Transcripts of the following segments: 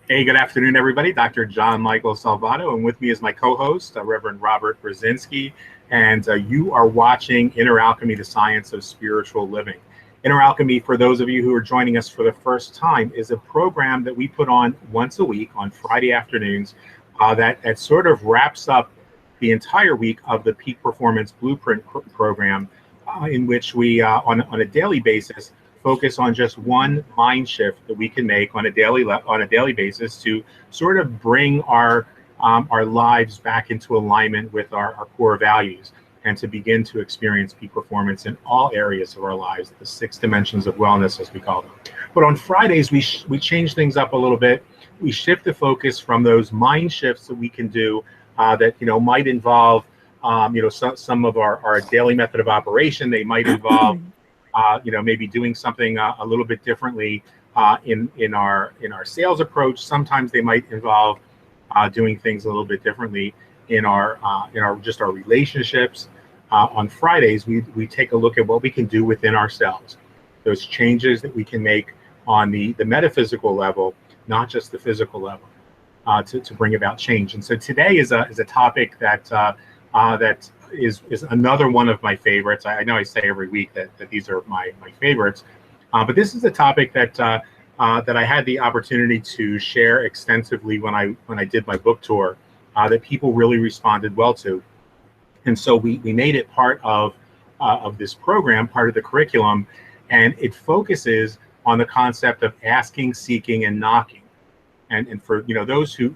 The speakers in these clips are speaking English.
Hey, good afternoon, everybody. Dr. John Michael Salvato, and with me is my co-host, Reverend Robert Brzezinski, and you are watching Inner Alchemy, the Science of Spiritual Living. Inner Alchemy, for those of you who are joining us for the first time, is a program that we put on once a week on Friday afternoons that sort of wraps up the entire week of the Peak Performance Blueprint program, in which we, on a daily basis, focus on just one mind shift that we can make on a daily basis to sort of bring our lives back into alignment with our core values, and to begin to experience peak performance in all areas of our lives, the 6 dimensions of wellness, as we call them. But on Fridays, we change things up a little bit. We shift the focus from those mind shifts that we can do that might involve some of our daily method of operation. They might involve maybe doing something a little bit differently in our sales approach. Sometimes they might involve doing things a little bit differently in our relationships. On Fridays, we take a look at what we can do within ourselves, those changes that we can make on the metaphysical level, not just the physical level, to bring about change. And so today is a topic that is another one of my favorites. I know I say every week that these are my favorites, but this is a topic that I had the opportunity to share extensively when I did my book tour, that people really responded well to. And so we made it part of this program, part of the curriculum, and it focuses on the concept of asking, seeking, and knocking. And for those who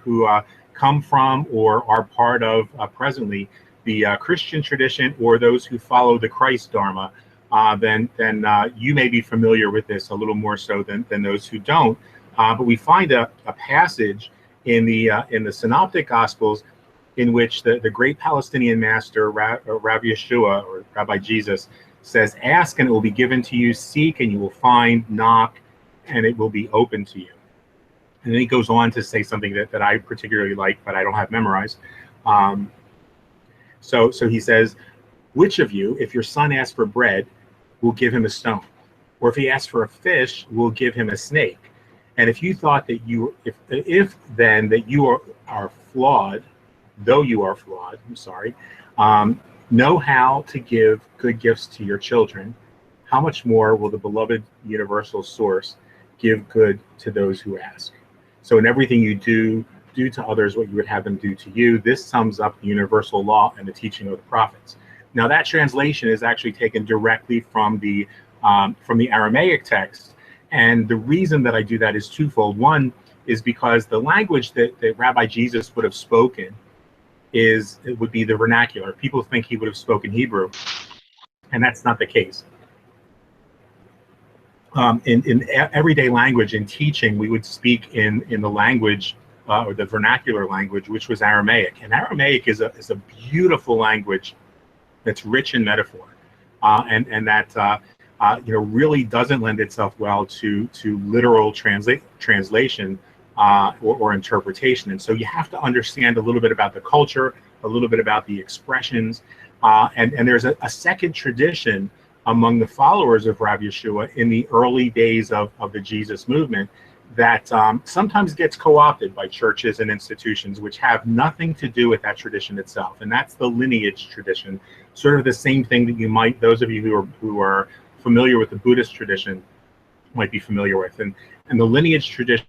come from or are part of presently the Christian tradition, or those who follow the Christ Dharma, then you may be familiar with this a little more so than those who don't. But we find a passage in the Synoptic Gospels in which the Great Palestinian Master, Rabbi Yeshua, or Rabbi Jesus, says, "Ask and it will be given to you, seek and you will find, knock and it will be open to you." And then he goes on to say something that I particularly like, but I don't have memorized. So he says, "Which of you, if your son asks for bread, will give him a stone? Or if he asks for a fish, will give him a snake? And if you thought that if then that you are flawed, though you are flawed, know how to give good gifts to your children, how much more will the beloved universal source give good to those who ask?" So in everything you do to others what you would have them do to you. This sums up the universal law and the teaching of the prophets. Now that translation is actually taken directly from the Aramaic text. And the reason that I do that is twofold. One is because the language that Rabbi Jesus would have spoken it would be the vernacular. People think he would have spoken Hebrew, and that's not the case. In everyday language, in teaching, we would speak in the language or the vernacular language, which was Aramaic. And Aramaic is a beautiful language that's rich in metaphor, and that really doesn't lend itself well to literal translation or interpretation. And so you have to understand a little bit about the culture, a little bit about the expressions, and there's a second tradition among the followers of Rabbi Yeshua in the early days of the Jesus movement that sometimes gets co-opted by churches and institutions which have nothing to do with that tradition itself. And that's the lineage tradition, sort of the same thing that those of you who are familiar with the Buddhist tradition might be familiar with. And the lineage tradition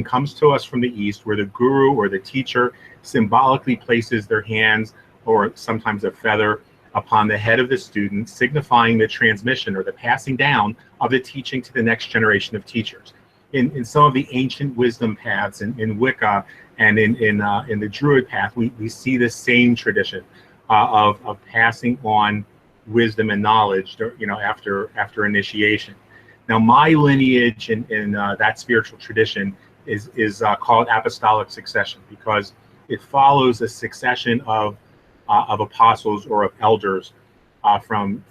comes to us from the East, where the guru or the teacher symbolically places their hands, or sometimes a feather, upon the head of the student, signifying the transmission or the passing down of the teaching to the next generation of teachers. In some of the ancient wisdom paths, in Wicca and in the Druid path, we see the same tradition of passing on wisdom and knowledge, after initiation. Now, my lineage in that spiritual tradition is called apostolic succession, because it follows a succession of apostles or of elders from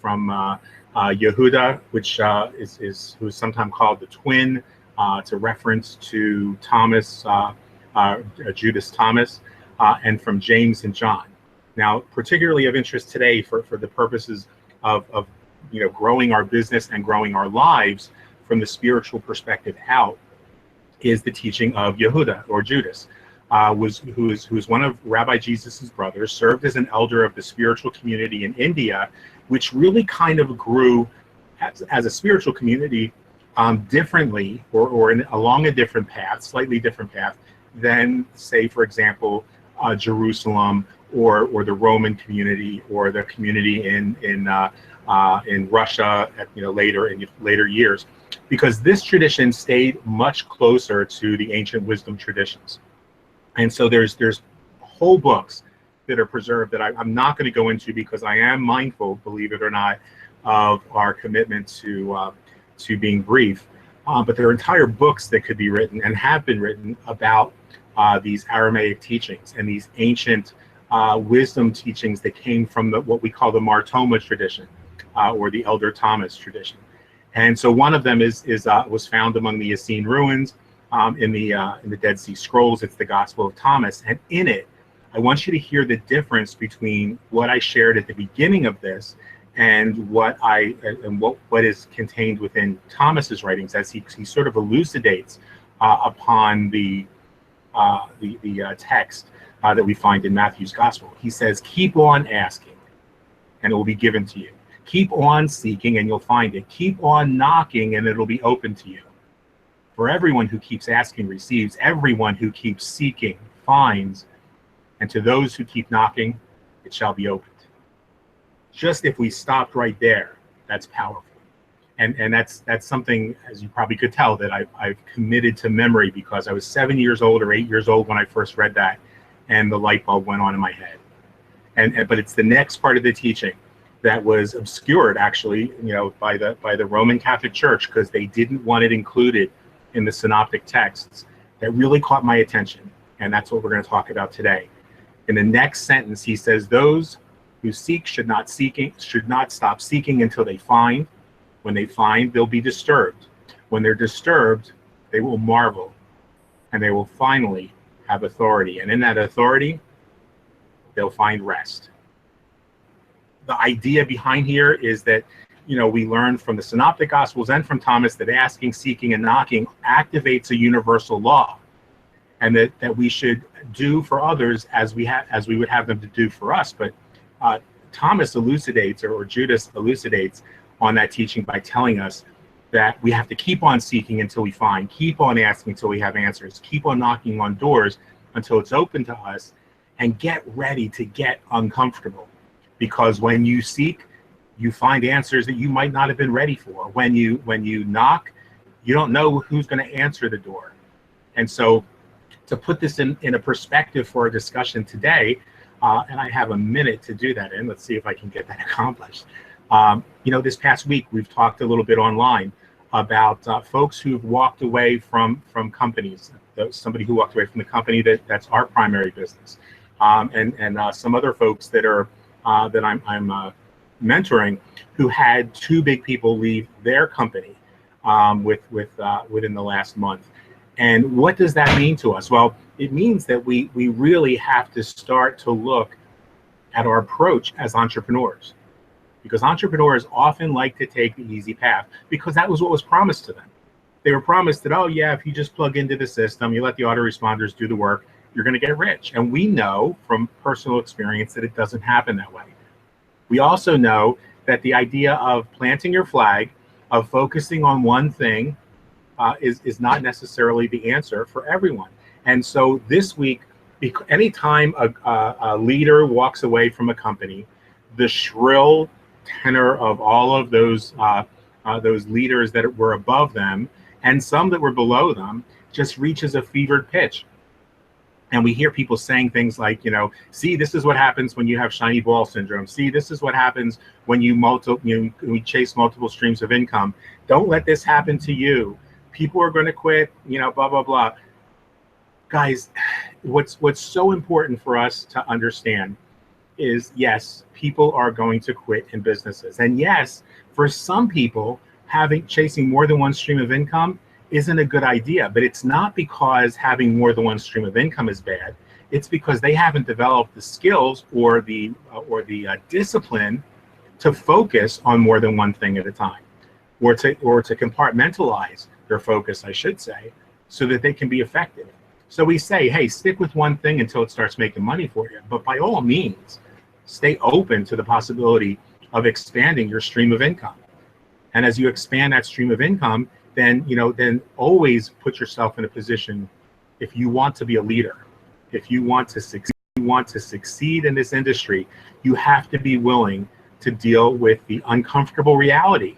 Yehuda, which is who is sometimes called the twin. It's a reference to Thomas, Judas Thomas, and from James and John. Now, particularly of interest today for the purposes of growing our business and growing our lives from the spiritual perspective out, is the teaching of Yehuda, or Judas, who is one of Rabbi Jesus's brothers, served as an elder of the spiritual community in India, which really kind of grew as a spiritual community differently, or along a different path, slightly different path than, say, for example, Jerusalem, or the Roman community, or the community in Russia at, later years, because this tradition stayed much closer to the ancient wisdom traditions. And so there's whole books that are preserved that I'm not going to go into, because I am mindful, believe it or not, of our commitment to being brief. But there are entire books that could be written and have been written about these Aramaic teachings and these ancient wisdom teachings that came from what we call the Mar Thoma tradition, or the Elder Thomas tradition. And so one of them was found among the Essene ruins in the Dead Sea Scrolls. It's the Gospel of Thomas, and in it, I want you to hear the difference between what I shared at the beginning of this and what is contained within Thomas's writings, as he sort of elucidates upon the text that we find in Matthew's Gospel. He says, "Keep on asking, and it will be given to you. Keep on seeking, and you'll find it. Keep on knocking, and it'll be open to you. For everyone who keeps asking receives. Everyone who keeps seeking finds. And to those who keep knocking, it shall be opened." Just if we stopped right there, that's powerful. And that's something, as you probably could tell, that I've committed to memory, because I was 7 years old or 8 years old when I first read that, and the light bulb went on in my head. But it's the next part of the teaching that was obscured, actually, by the Roman Catholic Church, because they didn't want it included in the synoptic texts, that really caught my attention. And that's what we're going to talk about today. In the next sentence, he says, "Those who seek should not stop seeking until they find. When they find, they'll be disturbed. When they're disturbed, they will marvel, and they will finally have authority. And in that authority, they'll find rest." The idea behind here is that, we learn from the Synoptic Gospels and from Thomas that asking, seeking, and knocking activates a universal law, and that we should do for others as we would have them to do for us. But Thomas elucidates, or Judas elucidates on that teaching by telling us that we have to keep on seeking until we find, keep on asking until we have answers, keep on knocking on doors until it's open to us, and get ready to get uncomfortable. Because when you seek, you find answers that you might not have been ready for. When you knock, you don't know who's going to answer the door. And so, to put this in a perspective for a discussion today, and I have a minute to do that in, let's see if I can get that accomplished. This past week, we've talked a little bit online about folks who've walked away from companies. Somebody who walked away from the company that's our primary business, and some other folks that I'm mentoring, who had two big people leave their company within the last month. And what does that mean to us? Well, it means that we really have to start to look at our approach as entrepreneurs, because entrepreneurs often like to take the easy path, because that was what was promised to them. They were promised that, oh yeah, if you just plug into the system, you let the autoresponders do the work, you're going to get rich. And we know from personal experience that it doesn't happen that way. We also know that the idea of planting your flag, of focusing on one thing, is not necessarily the answer for everyone. And so this week, anytime a leader walks away from a company, the shrill tenor of all of those leaders that were above them, and some that were below them, just reaches a fevered pitch. And we hear people saying things like, see, this is what happens when you have shiny ball syndrome. See, this is what happens when we chase multiple streams of income. Don't let this happen to you. People are going to quit, blah, blah, blah. Guys, what's so important for us to understand is, yes, people are going to quit in businesses. And yes, for some people, chasing more than one stream of income isn't a good idea, but it's not because having more than one stream of income is bad. It's because they haven't developed the skills or the discipline to focus on more than one thing at a time, or to compartmentalize their focus, I should say, so that they can be effective. So we say, hey, stick with one thing until it starts making money for you. But by all means, stay open to the possibility of expanding your stream of income. And as you expand that stream of income, then, then always put yourself in a position, if you want to be a leader, if you want to succeed in this industry, you have to be willing to deal with the uncomfortable reality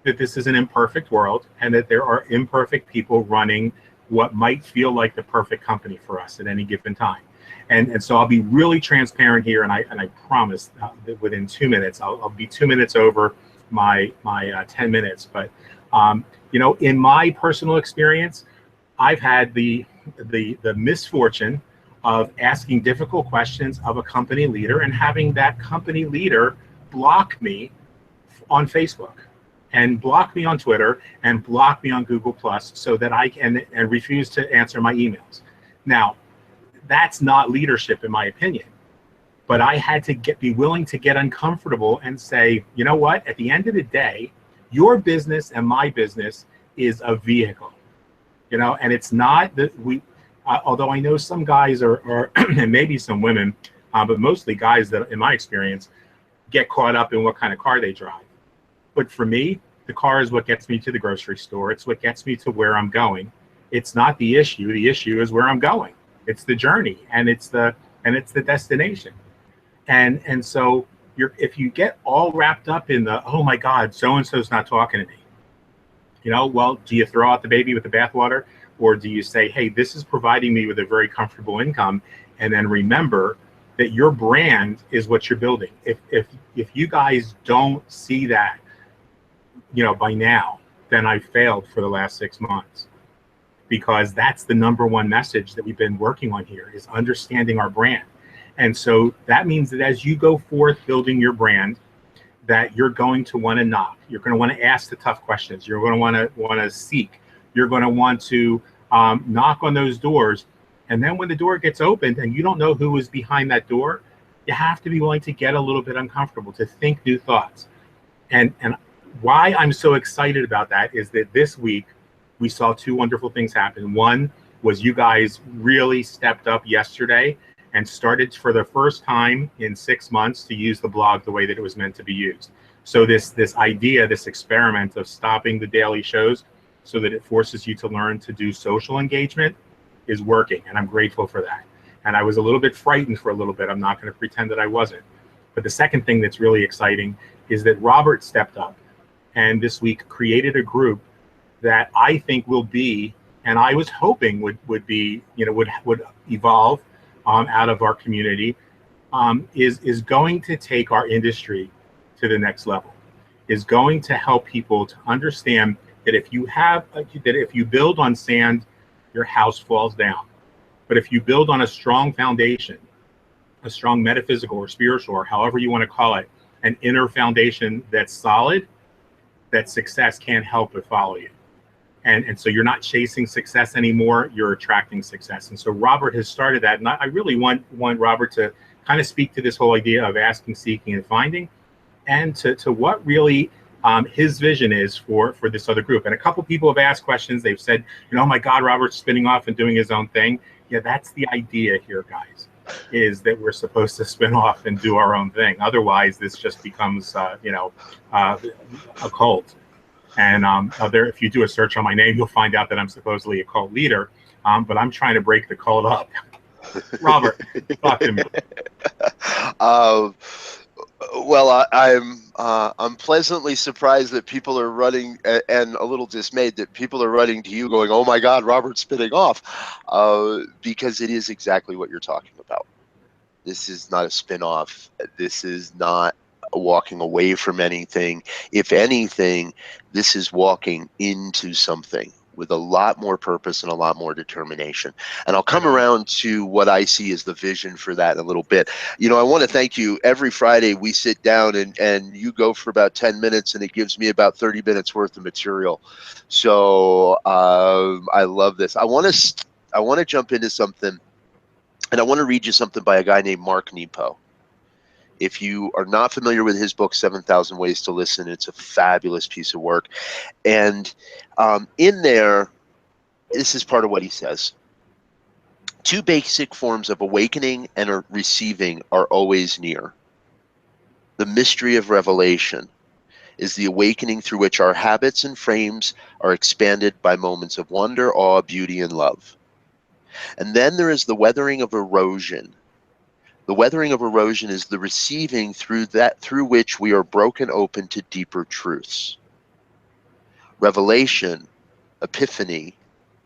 that this is an imperfect world and that there are imperfect people running what might feel like the perfect company for us at any given time. And so I'll be really transparent here, and I promise that within 2 minutes, I'll be 2 minutes over my 10 minutes. But in my personal experience, I've had the misfortune of asking difficult questions of a company leader and having that company leader block me on Facebook, and block me on Twitter, and block me on Google Plus, so that I can and refuse to answer my emails. Now, that's not leadership in my opinion, but I had to be willing to get uncomfortable and say, you know what? At the end of the day, your business and my business is a vehicle, and it's not that although I know some guys are and maybe some women, but mostly guys that, in my experience, get caught up in what kind of car they drive. But for me, the car is what gets me to the grocery store. It's what gets me to where I'm going. It's not the issue. The issue is where I'm going. It's the journey, and it's the destination. And so if you get all wrapped up in the, oh my God, so-and-so's not talking to me, well, do you throw out the baby with the bathwater, or do you say, hey, this is providing me with a very comfortable income, and then remember that your brand is what you're building. If you guys don't see that, by now, then I failed for the last 6 months, because that's the number one message that we've been working on here, is understanding our brand. And so that means that as you go forth building your brand, that you're going to want to knock. You're going to want to ask the tough questions. You're going to want to seek. You're going to want to knock on those doors. And then when the door gets opened and you don't know who is behind that door, you have to be willing to get a little bit uncomfortable, to think new thoughts. And why I'm so excited about that is that this week we saw two wonderful things happen. One was you guys really stepped up yesterday and started for the first time in 6 months to use the blog the way that it was meant to be used. So this idea, this experiment of stopping the daily shows so that it forces you to learn to do social engagement is working, and I'm grateful for that. And I was a little bit frightened for a little bit. I'm not going to pretend that I wasn't. But the second thing that's really exciting is that Robert stepped up and this week created a group that I think will be, and I was hoping would be, would evolve out of our community, is going to take our industry to the next level, is going to help people to understand that if you build on sand, your house falls down. But if you build on a strong foundation, a strong metaphysical or spiritual, or however you want to call it, an inner foundation that's solid, that success can't help but follow you. And so you're not chasing success anymore, you're attracting success. And so Robert has started that. And I really want Robert to kind of speak to this whole idea of asking, seeking, and finding, and to what really his vision is for this other group. And a couple people have asked questions. They've said, oh my God, Robert's spinning off and doing his own thing. Yeah, that's the idea here, guys, is that we're supposed to spin off and do our own thing. Otherwise, this just becomes, a cult. And if you do a search on my name, you'll find out that I'm supposedly a cult leader. But I'm trying to break the cult up. Robert, talk to me. Well, I'm pleasantly surprised that people are running, and a little dismayed that people are running to you going, oh my God, Robert's spinning off, because it is exactly what you're talking about. This is not a spin-off. This is not walking away from anything. If anything, this is walking into something with a lot more purpose and a lot more determination. And I'll come around to what I see as the vision for that in a little bit. I want to thank you. Every Friday we sit down and you go for about 10 minutes and it gives me about 30 minutes worth of material. So I love this. I want to jump into something, and I want to read you something by a guy named Mark Nepo. If you are not familiar with his book, 7,000 Ways to Listen, it's a fabulous piece of work. And in there, this is part of what he says. Two basic forms of awakening and receiving are always near. The mystery of revelation is the awakening through which our habits and frames are expanded by moments of wonder, awe, beauty, and love. And then there is the weathering of erosion. The weathering of erosion is the receiving through which we are broken open to deeper truths. Revelation, epiphany,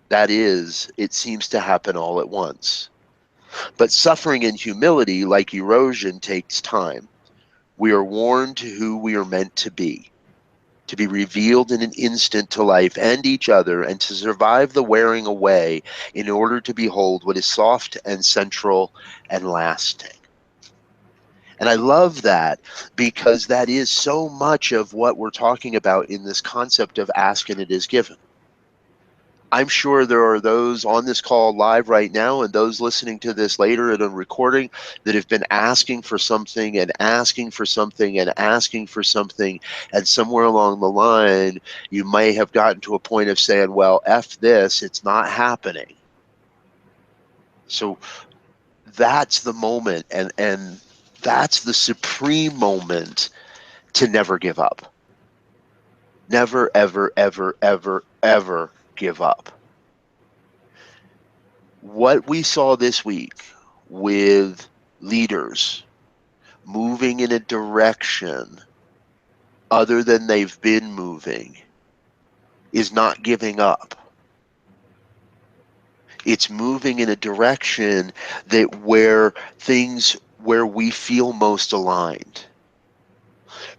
that is, it seems to happen all at once. But suffering and humility, like erosion, takes time. We are worn to who we are meant to be revealed in an instant to life and each other, and to survive the wearing away in order to behold what is soft and central and lasting. And I love that, because that is so much of what we're talking about in this concept of ask and it is given. I'm sure there are those on this call live right now and those listening to this later in a recording that have been asking for something and asking for something and asking for something. And somewhere along the line, you may have gotten to a point of saying, well, F this, it's not happening. So that's the moment, and that's the supreme moment to never give up. Never, ever, ever, ever, ever give up. What we saw this week with leaders moving in a direction other than they've been moving is not giving up. It's moving in a direction that where we feel most aligned.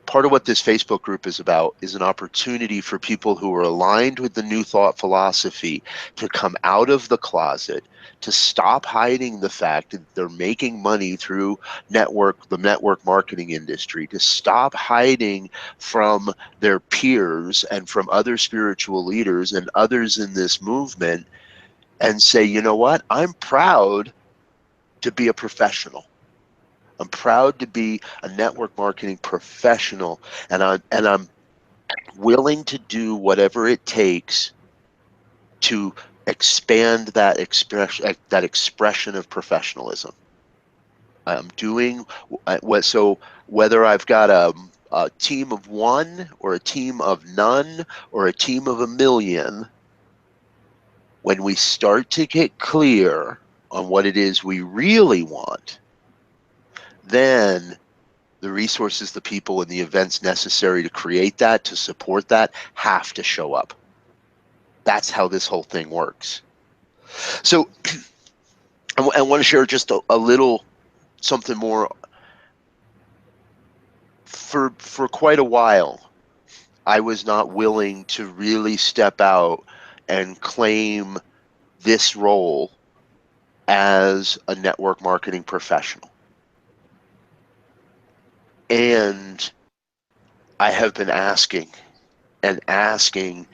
Part of what this Facebook group is about is an opportunity for people who are aligned with the New Thought philosophy to come out of the closet, to stop hiding the fact that they're making money through the network marketing industry, to stop hiding from their peers and from other spiritual leaders and others in this movement, and say, you know what, I'm proud to be a professional. I'm proud to be a network marketing professional, and I'm willing to do whatever it takes to expand that expression of professionalism. I'm doing what. So whether I've got a team of one or a team of none or a team of a million, when we start to get clear on what it is we really want, then the resources, the people, and the events necessary to create that, to support that, have to show up. That's how this whole thing works. So I want to share just a little something more. For quite a while, I was not willing to really step out and claim this role as a network marketing professional. And I have been asking and asking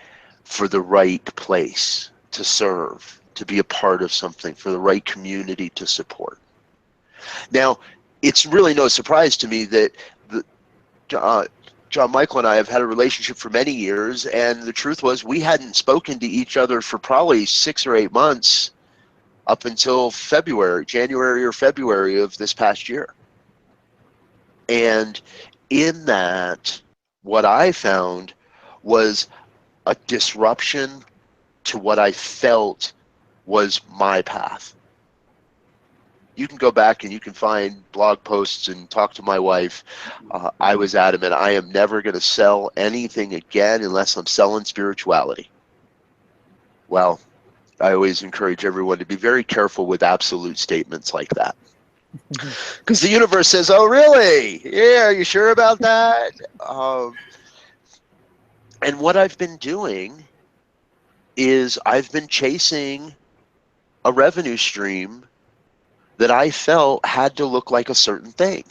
for the right place to serve, to be a part of something, for the right community to support. Now, it's really no surprise to me that John Michael and I have had a relationship for many years, and the truth was we hadn't spoken to each other for probably 6 or 8 months up until January or February of this past year. And in that, what I found was a disruption to what I felt was my path. You can go back and you can find blog posts and talk to my wife. I was adamant, I am never going to sell anything again unless I'm selling spirituality. Well, I always encourage everyone to be very careful with absolute statements like that. Because the universe says, oh, really? Yeah, are you sure about that? And what I've been doing is I've been chasing a revenue stream that I felt had to look like a certain thing.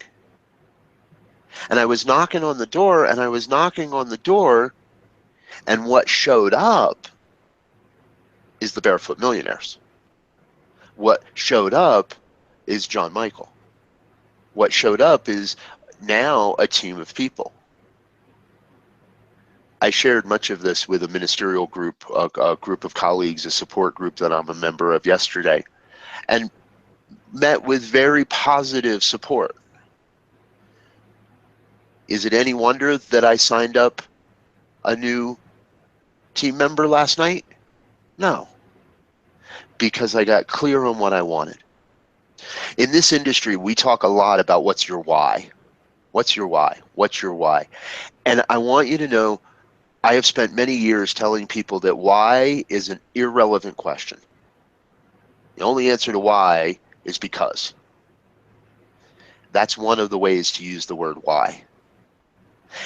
And I was knocking on the door, and I was knocking on the door, and what showed up is the Barefoot Millionaires. What showed up is John Michael. What showed up is now a team of people. I shared much of this with a ministerial group, a group of colleagues, a support group that I'm a member of yesterday, and met with very positive support. Is it any wonder that I signed up a new team member last night? No, because I got clear on what I wanted. In this industry, we talk a lot about what's your why. What's your why? What's your why? And I want you to know, I have spent many years telling people that why is an irrelevant question. The only answer to why is because. That's one of the ways to use the word why.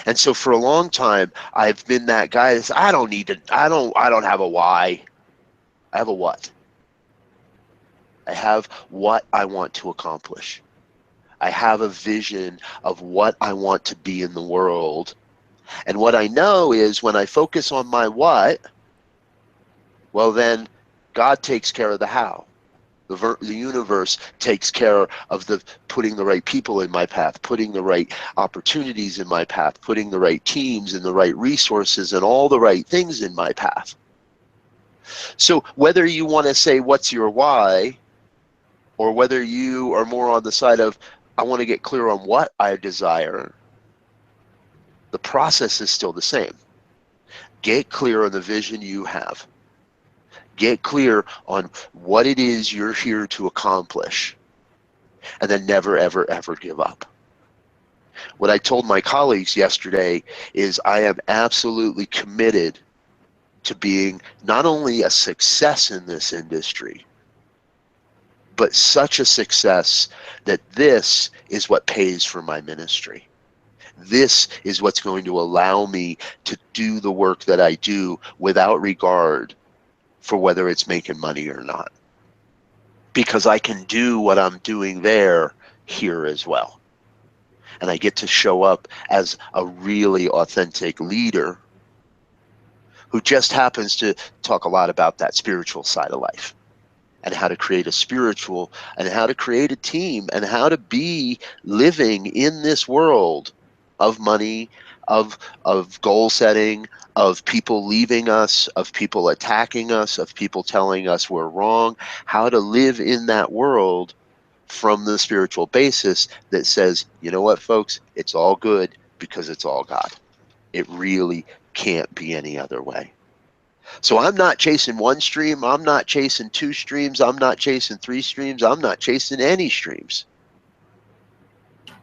And so for a long time, I've been that guy that says, I don't have a why. I have a what. I have what I want to accomplish. I have a vision of what I want to be in the world. And what I know is when I focus on my what, well, then God takes care of the how. The universe takes care of the putting the right people in my path, putting the right opportunities in my path, putting the right teams and the right resources and all the right things in my path. So whether you want to say what's your why, or whether you are more on the side of I want to get clear on what I desire, the process is still the same. Get clear on the vision you have. Get clear on what it is you're here to accomplish. And then never, ever, ever give up. What I told my colleagues yesterday is I am absolutely committed to being not only a success in this industry, but such a success that this is what pays for my ministry. This is what's going to allow me to do the work that I do without regard for whether it's making money or not. Because I can do what I'm doing there here as well. And I get to show up as a really authentic leader who just happens to talk a lot about that spiritual side of life and how to create a spiritual and how to create a team and how to be living in this world of money, of goal setting, of people leaving us, of people attacking us, of people telling us we're wrong, how to live in that world from the spiritual basis that says, you know what, folks, it's all good because it's all God. It really can't be any other way. So I'm not chasing one stream. I'm not chasing two streams. I'm not chasing three streams. I'm not chasing any streams.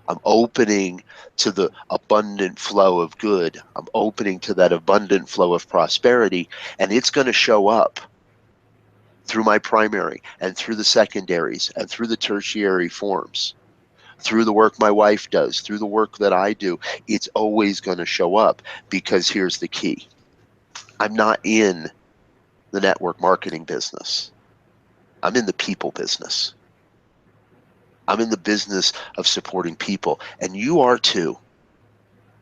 I'm opening to the abundant flow of good. I'm opening to that abundant flow of prosperity, and it's going to show up through my primary and through the secondaries and through the tertiary forms, through the work my wife does, through the work that I do. It's always going to show up because here's the key. I'm not in the network marketing business. I'm in the people business. I'm in the business of supporting people, and you are too.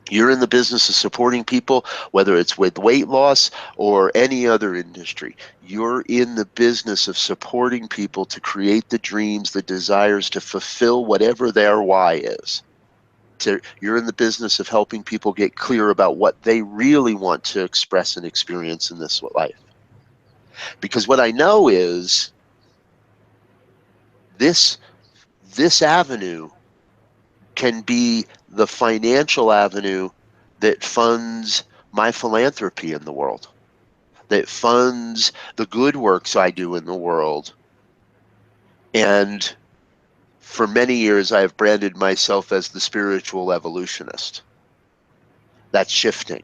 You're in the business of supporting people, whether it's with weight loss or any other industry. You're in the business of supporting people to create the dreams, the desires, to fulfill whatever their why is. You're in the business of helping people get clear about what they really want to express and experience in this life. Because what I know is this avenue can be the financial avenue that funds my philanthropy in the world, that funds the good works I do in the world. And for many years, I have branded myself as the spiritual evolutionist. That's shifting.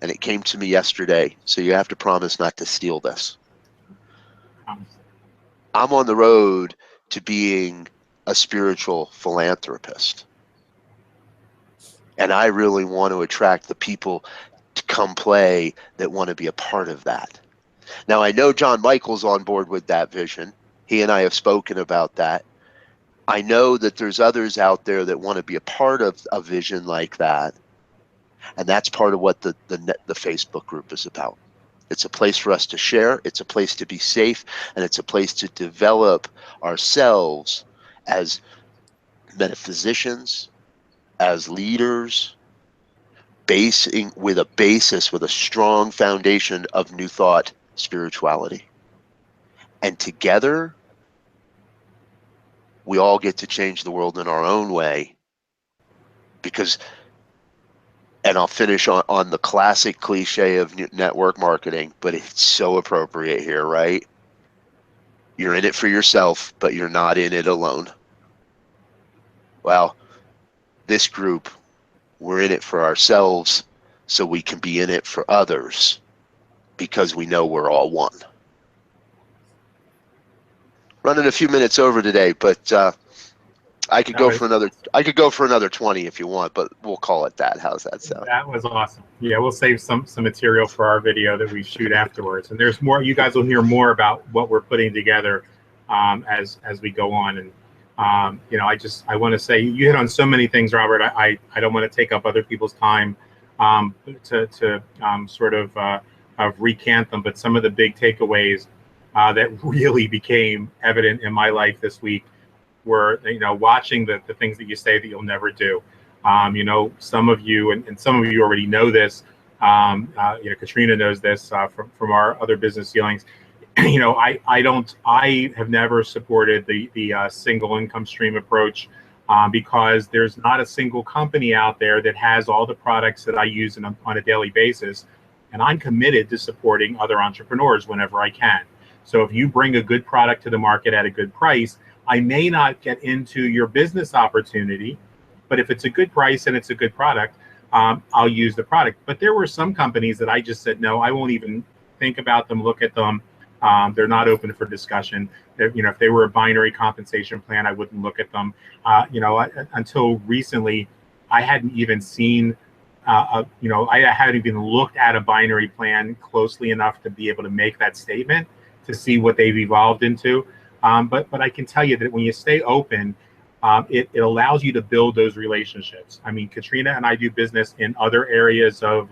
And it came to me yesterday. So you have to promise not to steal this. I'm on the road to being a spiritual philanthropist. And I really want to attract the people to come play that want to be a part of that. Now, I know John Michael's on board with that vision. He and I have spoken about that. I know that there's others out there that want to be a part of a vision like that. And that's part of what the Facebook group is about. It's a place for us to share. It's a place to be safe. And it's a place to develop ourselves as metaphysicians, as leaders, with a basis, with a strong foundation of new thought, spirituality. And together, we all get to change the world in our own way. Because, and I'll finish on the classic cliche of network marketing, but it's so appropriate here, right? You're in it for yourself, but you're not in it alone. Well, this group, we're in it for ourselves so we can be in it for others because we know we're all one. Running a few minutes over today, but I could go for another 20 if you want, but we'll call it that. How's that sound? That was awesome. Yeah, we'll save some material for our video that we shoot afterwards, and there's more. You guys will hear more about what we're putting together as we go on. And I want to say you hit on so many things, Robert. I don't want to take up other people's time to sort of recant them, but some of the big takeaways that really became evident in my life this week were, watching the things that you say that you'll never do. Some of you, and some of you already know this, Katrina knows this from our other business dealings. I have never supported the single income stream approach because there's not a single company out there that has all the products that I use on a daily basis. And I'm committed to supporting other entrepreneurs whenever I can. So if you bring a good product to the market at a good price, I may not get into your business opportunity, but if it's a good price and it's a good product, I'll use the product. But there were some companies that I just said, no, I won't even think about them, look at them. They're not open for discussion. If they were a binary compensation plan, I wouldn't look at them. Until recently, I hadn't even seen, I hadn't even looked at a binary plan closely enough to be able to make that statement, to see what they've evolved into. But I can tell you that when you stay open, it allows you to build those relationships. I mean, Katrina and I do business in other areas of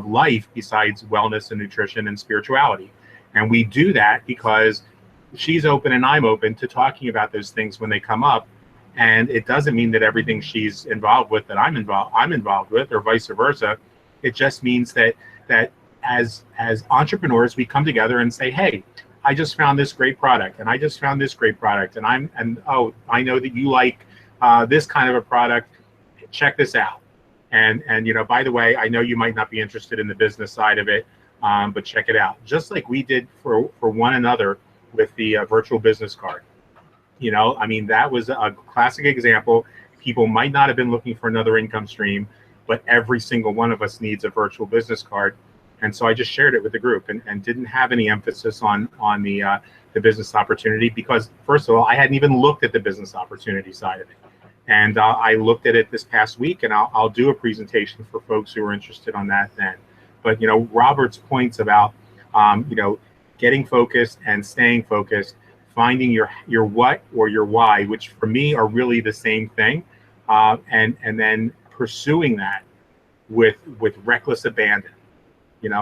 life besides wellness and nutrition and spirituality. And we do that because she's open and I'm open to talking about those things when they come up. And it doesn't mean that everything she's involved with that I'm involved with, or vice versa. It just means that as entrepreneurs, we come together and say, hey, I just found this great product, and I just found this great product, and I know that you like this kind of a product. Check this out. And by the way, I know you might not be interested in the business side of it, but check it out. Just like we did for one another with the virtual business card. That was a classic example. People might not have been looking for another income stream, but every single one of us needs a virtual business card. And so I just shared it with the group and didn't have any emphasis on the business opportunity because, first of all, I hadn't even looked at the business opportunity side of it. And I looked at it this past week, and I'll do a presentation for folks who are interested on that then. But, Robert's points about, getting focused and staying focused, finding your what or your why, which for me are really the same thing, and then pursuing that with reckless abandon.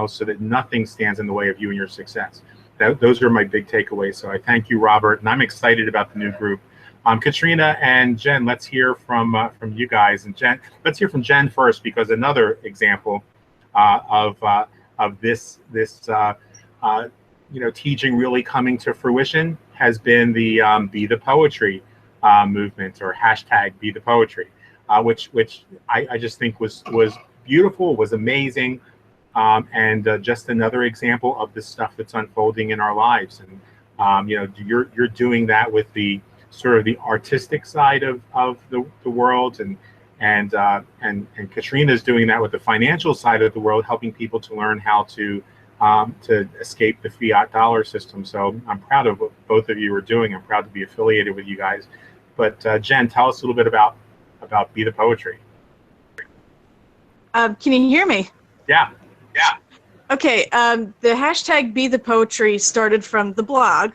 So that nothing stands in the way of you and your success. Those are my big takeaways. So I thank you, Robert, and I'm excited about the new group. Katrina and Jen, let's hear from you guys. And Jen, let's hear from Jen first, because another example of this teaching really coming to fruition has been the Be the Poetry movement, or hashtag Be the Poetry, which I just think was beautiful, was amazing. And just another example of the stuff that's unfolding in our lives. And you're doing that with the sort of the artistic side of the world, and Katrina's doing that with the financial side of the world, helping people to learn how to escape the fiat dollar system. So I'm proud of what both of you are doing. I'm proud to be affiliated with you guys. But Jen, tell us a little bit about Be the Poetry. Can you hear me? Yeah. Okay, the hashtag Be the Poetry started from the blog,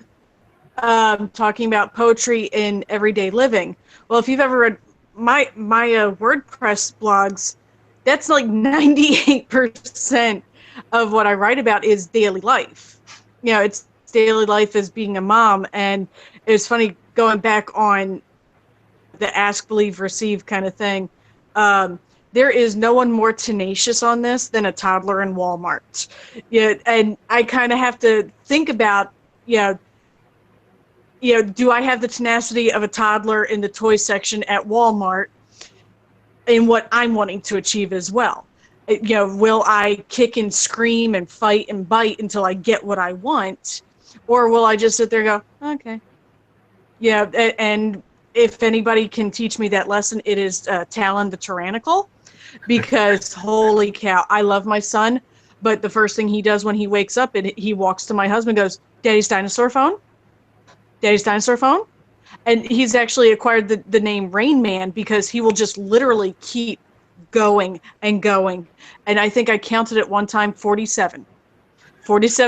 talking about poetry in everyday living. Well, if you've ever read my WordPress blogs, that's like 98% of what I write about is daily life. It's daily life as being a mom. And it was funny going back on the ask, believe, receive kind of thing. there is no one more tenacious on this than a toddler in Walmart. Yeah, and I kind of have to think about, do I have the tenacity of a toddler in the toy section at Walmart in what I'm wanting to achieve as well? Will I kick and scream and fight and bite until I get what I want? Or will I just sit there and go, okay. Yeah, and if anybody can teach me that lesson, it is Talon the Tyrannical, because holy cow, I love my son, but the first thing he does when he wakes up, he walks to my husband and goes, Daddy's dinosaur phone? Daddy's dinosaur phone? And he's actually acquired the name Rain Man because he will just literally keep going and going. And I think I counted at one time 47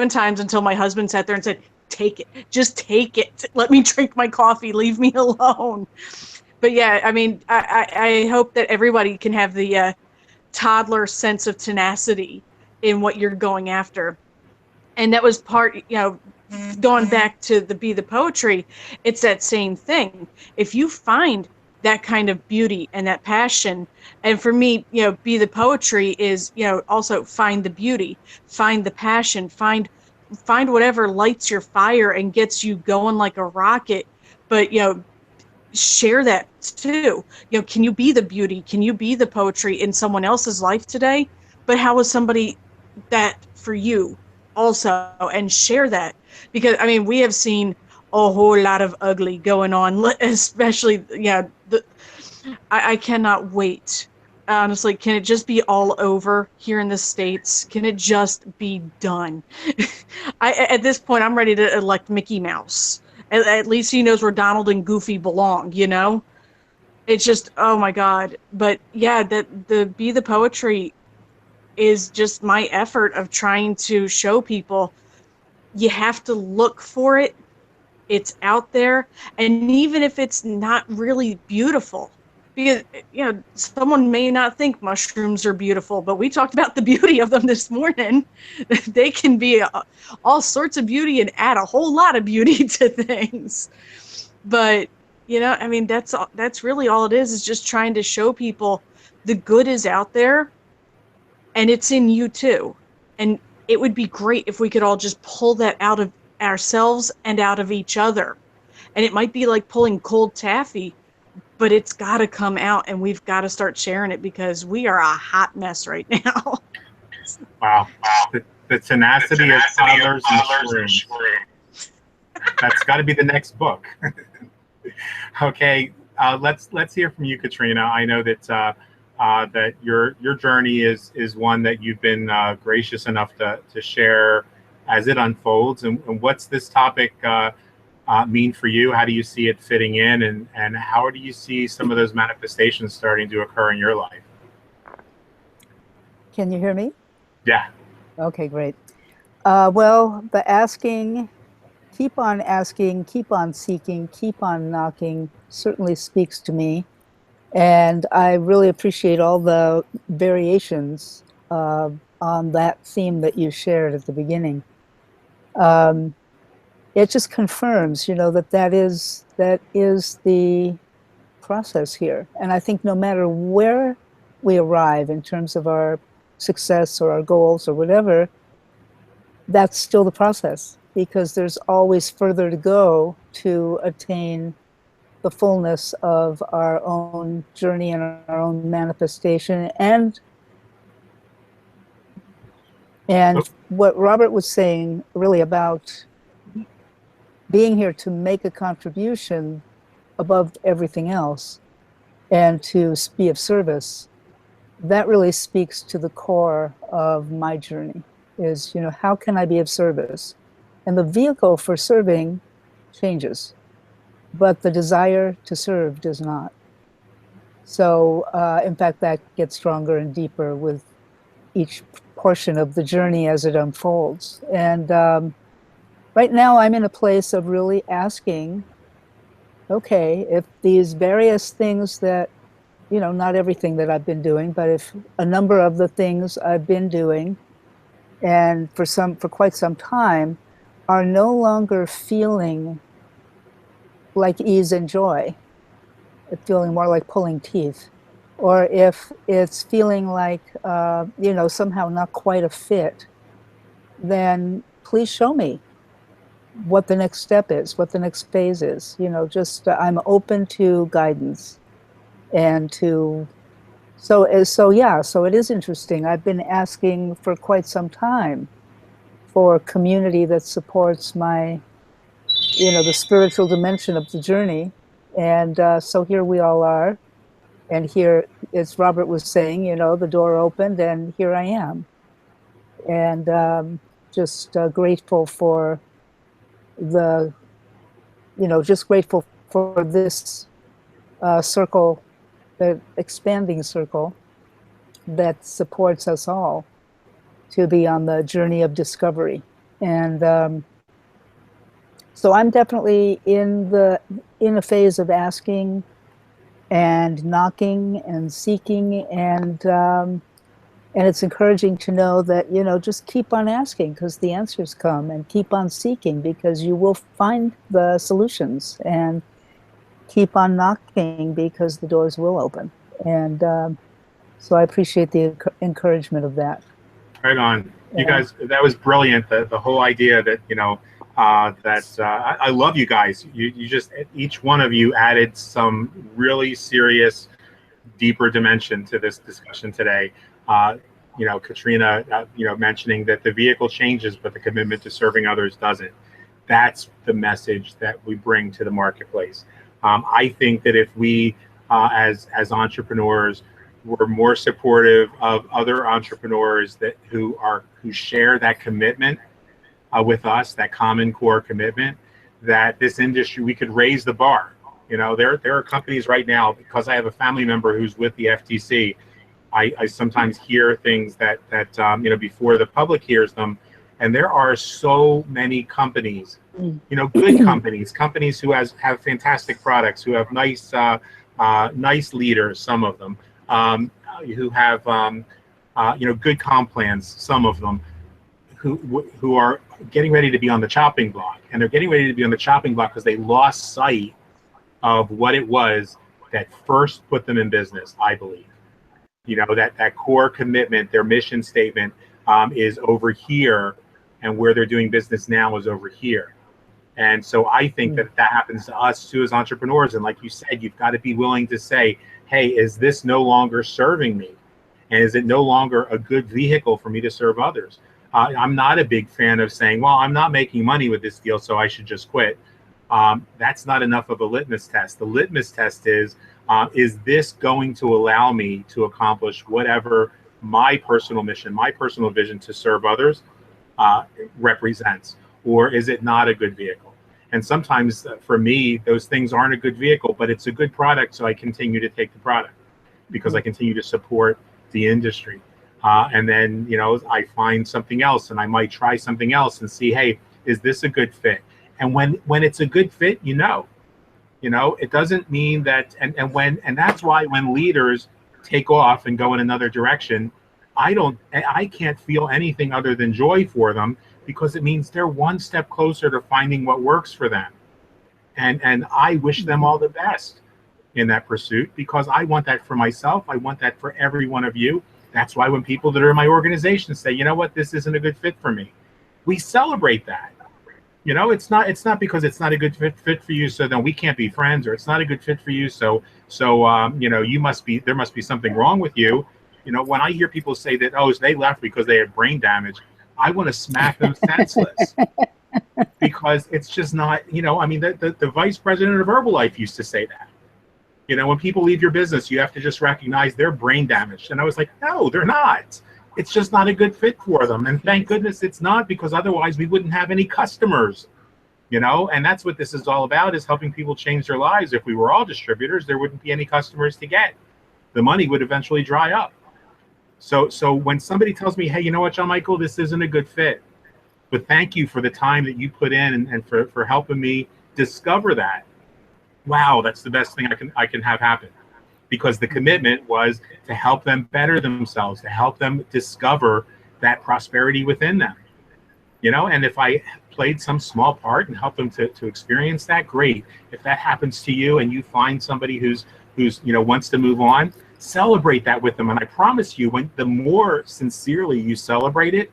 times until my husband sat there and said, take it, just take it. Let me drink my coffee. Leave me alone. But yeah, I mean, I hope that everybody can have the toddler sense of tenacity in what you're going after. And that was part, going back to the Be the Poetry, it's that same thing. If you find that kind of beauty and that passion, and for me, Be the Poetry is, also find the beauty, find the passion, find whatever lights your fire and gets you going like a rocket, but share that too. Can you be the beauty, can you be the poetry in someone else's life today, but how is somebody that for you also, and share that, because I mean, we have seen a whole lot of ugly going on, especially I cannot wait. Honestly, can it just be all over here in the States? Can it just be done? At this point, I'm ready to elect Mickey Mouse. At least he knows where Donald and Goofy belong, It's just, oh my God. But yeah, the Be the Poetry is just my effort of trying to show people you have to look for it. It's out there. And even if it's not really beautiful, because someone may not think mushrooms are beautiful, but we talked about the beauty of them this morning. They can be all sorts of beauty and add a whole lot of beauty to things. But I mean, that's really all it is just trying to show people the good is out there and it's in you too. And it would be great if we could all just pull that out of ourselves and out of each other. And it might be like pulling cold taffy, but it's got to come out and we've got to start sharing it because we are a hot mess right now. Wow. The tenacity of toddlers and shrooms. That's got to be the next book. Okay, let's hear from you, Katrina. I know that that your journey is one that you've been gracious enough to share as it unfolds. And what's this topic mean for you? How do you see it fitting in, and how do you see some of those manifestations starting to occur in your life? Can you hear me? Yeah. Okay, great. Well, the asking, keep on asking, keep on seeking, keep on knocking certainly speaks to me. And I really appreciate all the variations on that theme that you shared at the beginning. It just confirms, that is the process here. And I think no matter where we arrive in terms of our success or our goals or whatever, that's still the process, because there's always further to go to attain the fullness of our own journey and our own manifestation. And what Robert was saying really about being here to make a contribution above everything else and to be of service, that really speaks to the core of my journey is, how can I be of service? And the vehicle for serving changes, but the desire to serve does not. So in fact, that gets stronger and deeper with each portion of the journey as it unfolds. And right now I'm in a place of really asking, okay, if these various things that, not everything that I've been doing, but if a number of the things I've been doing and for quite some time are no longer feeling like ease and joy, feeling more like pulling teeth, or if it's feeling like, somehow not quite a fit, then please show me what the next step is, what the next phase is. Just I'm open to guidance and to. So it is interesting. I've been asking for quite some time for community that supports my, the spiritual dimension of the journey. And so here we all are. And here, as Robert was saying, the door opened and here I am. And just grateful for just grateful for this circle, the expanding circle that supports us all to be on the journey of discovery. And so I'm definitely in a phase of asking and knocking and seeking, and it's encouraging to know that just keep on asking because the answers come, and keep on seeking because you will find the solutions, and keep on knocking because the doors will open. And so I appreciate the encouragement of that. Right on. You guys, that was brilliant. The whole idea that, I love you guys. You just, each one of you added some really serious, deeper dimension to this discussion today. Katrina, mentioning that the vehicle changes, but the commitment to serving others doesn't. That's the message that we bring to the marketplace. I think that if we, as entrepreneurs, we're more supportive of other entrepreneurs who share that commitment with us, that common core commitment, that this industry, we could raise the bar. There are companies right now, because I have a family member who's with the FTC, I sometimes hear things that before the public hears them, and there are so many companies, good companies who have fantastic products, who have nice leaders, some of them, who have good comp plans, some of them, who are getting ready to be on the chopping block. And they're getting ready to be on the chopping block because they lost sight of what it was that first put them in business, I believe. That core commitment, their mission statement is over here, and where they're doing business now is over here. And so I think that happens to us too as entrepreneurs. And like you said, you've got to be willing to say, hey, is this no longer serving me? And is it no longer a good vehicle for me to serve others? I'm not a big fan of saying, well, I'm not making money with this deal, so I should just quit. That's not enough of a litmus test. The litmus test is this going to allow me to accomplish whatever my personal mission, my personal vision to serve others represents? Or is it not a good vehicle? And sometimes for me, those things aren't a good vehicle, but it's a good product, so I continue to take the product because I continue to support the industry. And then, I find something else, and I might try something else and see, hey, is this a good fit? And when it's a good fit, it doesn't mean that, and that's why when leaders take off and go in another direction, I can't feel anything other than joy for them, because it means they're one step closer to finding what works for them. And I wish them all the best in that pursuit, because I want that for myself. I want that for every one of you. That's why when people that are in my organization say, you know what, this isn't a good fit for me, we celebrate that. It's not because it's not a good fit for you, so then we can't be friends, or it's not a good fit for you, so there must be something wrong with you. When I hear people say that, oh, they left because they had brain damage, I want to smack them senseless, because it's just not, the vice president of Herbalife used to say that. When people leave your business, you have to just recognize they're brain damaged. And I was like, no, they're not. It's just not a good fit for them. And thank goodness it's not, because otherwise we wouldn't have any customers, and that's what this is all about, is helping people change their lives. If we were all distributors, there wouldn't be any customers to get. The money would eventually dry up. So when somebody tells me, hey, you know what, John Michael, this isn't a good fit, but thank you for the time that you put in and for helping me discover that. Wow, that's the best thing I can have happen, because the commitment was to help them better themselves, to help them discover that prosperity within them. And if I played some small part and helped them to experience that, great. If that happens to you and you find somebody who's wants to move on, celebrate that with them. And I promise you, when the more sincerely you celebrate it,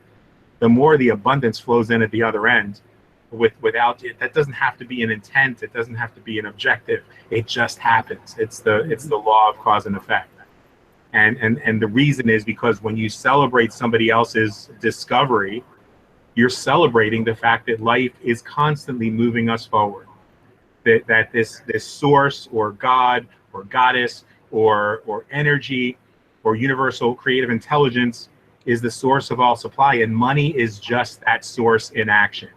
the more the abundance flows in at the other end. Without it, that doesn't have to be an intent. It doesn't have to be an objective. It just happens. It's the law of cause and effect. And the reason is because when you celebrate somebody else's discovery, you're celebrating the fact that life is constantly moving us forward. That this source or God or goddess or energy or universal creative intelligence is the source of all supply, and money is just that source in action.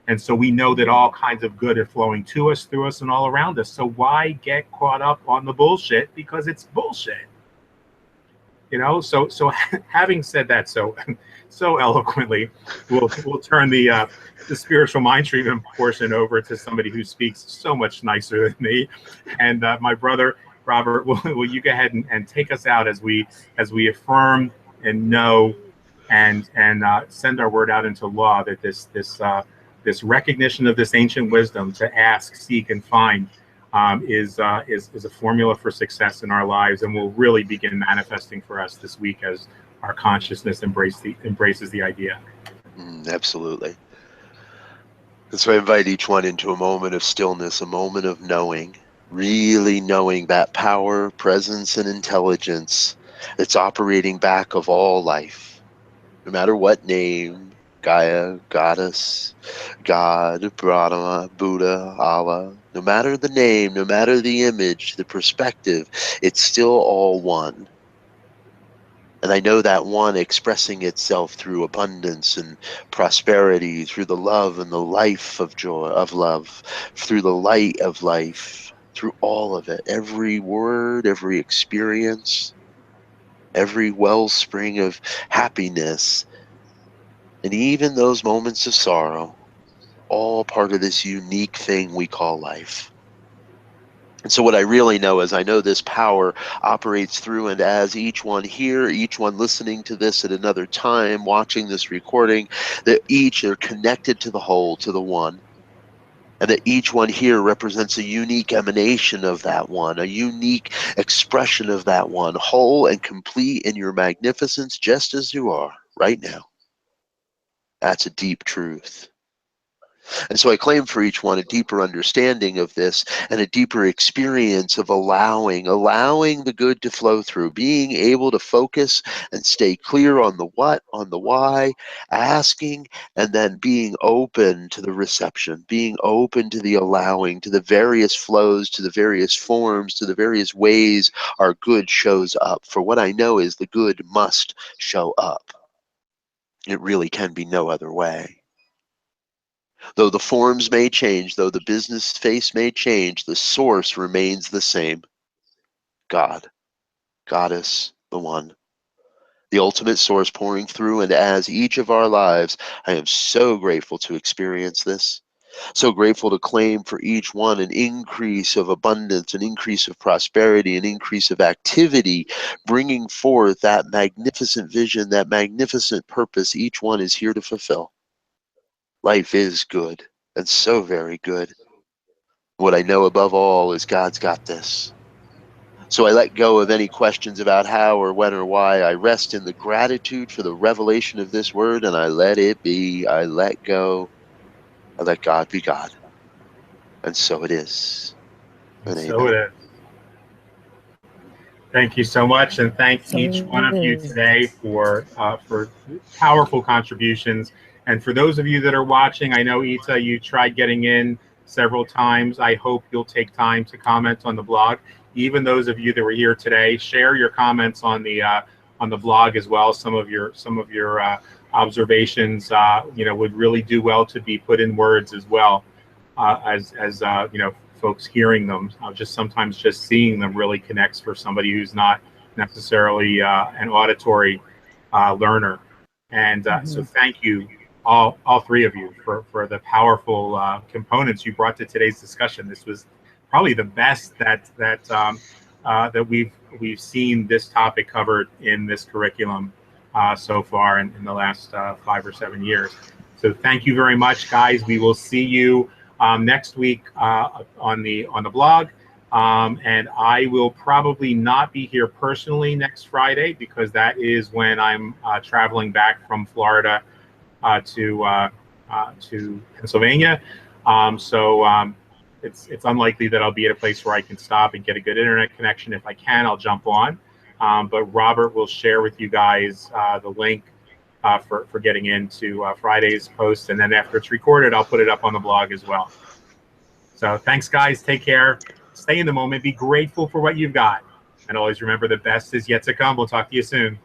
And so we know that all kinds of good are flowing to us, through us, and all around us. So why get caught up on the bullshit? Because it's bullshit. You know, so having said that so eloquently, we'll turn the spiritual mind treatment portion over to somebody who speaks so much nicer than me. And my brother Robert, will you go ahead and take us out as we affirm and know and send our word out into law that this recognition of this ancient wisdom to ask, seek, and find is a formula for success in our lives, and will really begin manifesting for us this week as our consciousness embraces the idea. Absolutely. And so I invite each one into a moment of stillness, a moment of knowing, really knowing that power, presence, and intelligence that's operating back of all life, no matter what name, Gaia, Goddess, God, Brahma, Buddha, Allah, no matter the name, no matter the image, the perspective, it's still all one. And I know that one expressing itself through abundance and prosperity, through the love and the life of joy, of love, through the light of life, through all of it, every word, every experience, every wellspring of happiness, and even those moments of sorrow, all part of this unique thing we call life. And so what I really know is I know this power operates through and as each one here, each one listening to this at another time, watching this recording, that each are connected to the whole, to the one. And that each one here represents a unique emanation of that one, a unique expression of that one, whole and complete in your magnificence, just as you are right now. That's a deep truth. And so I claim for each one a deeper understanding of this and a deeper experience of allowing the good to flow through, being able to focus and stay clear on the what, on the why, asking, and then being open to the reception, being open to the allowing, to the various flows, to the various forms, to the various ways our good shows up. For what I know is the good must show up. It really can be no other way. Though the forms may change, though the business face may change, the source remains the same. God, Goddess, the one. The ultimate source pouring through and as each of our lives. I am so grateful to experience this. So grateful to claim for each one an increase of abundance, an increase of prosperity, an increase of activity, bringing forth that magnificent vision, that magnificent purpose each one is here to fulfill. Life is good, and so very good. What I know above all is God's got this. So I let go of any questions about how or when or why. I rest in the gratitude for the revelation of this word, and I let it be. I let go. I let God be God. And so it is. And And so amen. it is. Thank you so much, and thank each one of you today for powerful contributions. And for those of you that are watching, I know, Ita, you tried getting in several times. I hope you'll take time to comment on the blog. Even those of you that were here today, share your comments on the blog as well. Some of your observations, would really do well to be put in words as well, as folks hearing them. Sometimes just seeing them really connects for somebody who's not necessarily an auditory learner. And so thank you, all three of you, for the powerful components you brought to today's discussion. This was probably the best that we've seen this topic covered in this curriculum so far in the last 5 or 7 years. So thank you very much, guys. We will see you next week on the blog. And I will probably not be here personally next Friday because that is when I'm traveling back from Florida to Pennsylvania. It's unlikely that I'll be at a place where I can stop and get a good internet connection. If I can, I'll jump on. But Robert will share with you guys the link for getting into Friday's post. And then after it's recorded, I'll put it up on the blog as well. So thanks, guys. Take care. Stay in the moment. Be grateful for what you've got. And always remember the best is yet to come. We'll talk to you soon.